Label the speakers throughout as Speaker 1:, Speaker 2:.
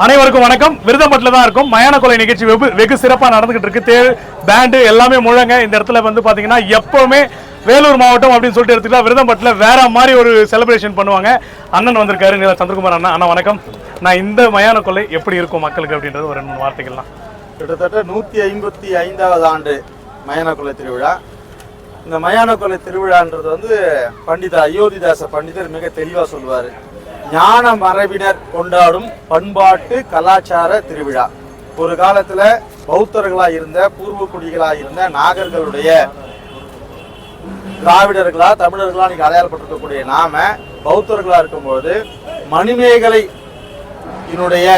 Speaker 1: அனைவருக்கும் வணக்கம். விருதம்பட்டில் தான் இருக்கும். மயான கொலை நிகழ்ச்சி வெகு சிறப்பாக நடந்துகிட்டு இருக்கு. தேர் பேண்டு எல்லாமே முழங்க. இந்த இடத்துல வந்து பாத்தீங்கன்னா எப்பவுமே வேலூர் மாவட்டம் அப்படின்னு சொல்லிட்டு எடுத்துக்கிட்டா விருதம்பட்டில் வேற மாதிரி ஒரு செலிப்ரேஷன் பண்ணுவாங்க. அண்ணன் வந்திருக்காரு, சந்திரகுமார் அண்ணா. அண்ணா வணக்கம். நான் இந்த மயான கொலை எப்படி இருக்கும் மக்களுக்கு அப்படின்றது ஒரு 2-3 வார்த்தைகள்லாம்.
Speaker 2: கிட்டத்தட்ட 155வது ஆண்டு மயான கொலை திருவிழா. இந்த மயான கொலை திருவிழான்றது வந்து பண்டித அயோத்திதாச பண்டிதர் மிக தெளிவா சொல்லுவாரு. ஞான மரபினர் கொண்டாடும் பண்பாட்டு கலாச்சார திருவிழா. ஒரு காலத்துல பௌத்தர்களா இருந்த பூர்வக்குடிகளா இருந்த நாகர்களுடைய திராவிடர்களா தமிழர்களா இன்னைக்கு அடையாளப்பட்டிருக்கக்கூடிய நாம பௌத்தர்களா இருக்கும்போது மணிமேகலை என்னுடைய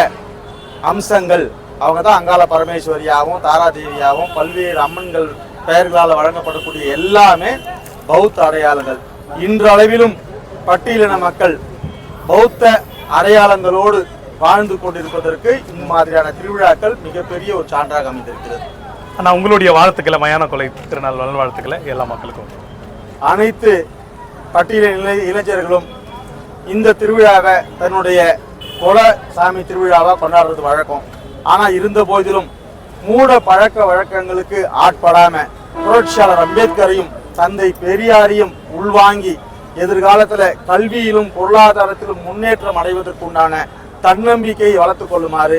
Speaker 2: அம்சங்கள் அவங்க தான் அங்காள பரமேஸ்வரியாகவும் தாராதேவியாகவும் பல்வேறு அம்மன்கள் பெயர்களால் வழங்கப்படக்கூடிய எல்லாமே பௌத்த அடையாளங்கள். இன்றளவிலும் பட்டியலின மக்கள் பௌத்த அடையாளங்களோடு வாழ்ந்து கொண்டிருப்பதற்கு இந்த மாதிரியான திருவிழாக்கள் மிகப்பெரிய ஒரு சான்றாக அமைந்திருக்கிறது.
Speaker 1: ஆனால் உங்களுடைய வாழ்த்துக்களை, மயான கொலை திருநாள் நல்வாழ்த்துக்களை எல்லா மக்களுக்கும்.
Speaker 2: அனைத்து பட்டியலின இளைஞர்களும் இந்த திருவிழாவை தன்னுடைய குல சாமி திருவிழாவை கொண்டாடுறது வழக்கம். ஆனா இருந்த போதிலும் மூட பழக்க வழக்கங்களுக்கு ஆட்படாம புரட்சியாளர் அம்பேத்கரையும் தந்தை பெரியாரையும் உள்வாங்கி எதிர்காலத்துல கல்வியிலும் பொருளாதாரத்திலும் முன்னேற்றம் அடைவதற்குண்டான தன்னம்பிக்கையை வளர்த்துக் கொள்ளுமாறு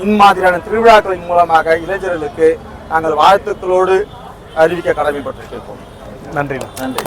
Speaker 2: இம்மாதிரியான திருவிழாக்களின் மூலமாக இளைஞர்களுக்கு நாங்கள் வாழ்த்துக்களோடு அறிவிக்க கடமைப்பட்டிருக்கிறோம்.
Speaker 1: நன்றி. நன்றி.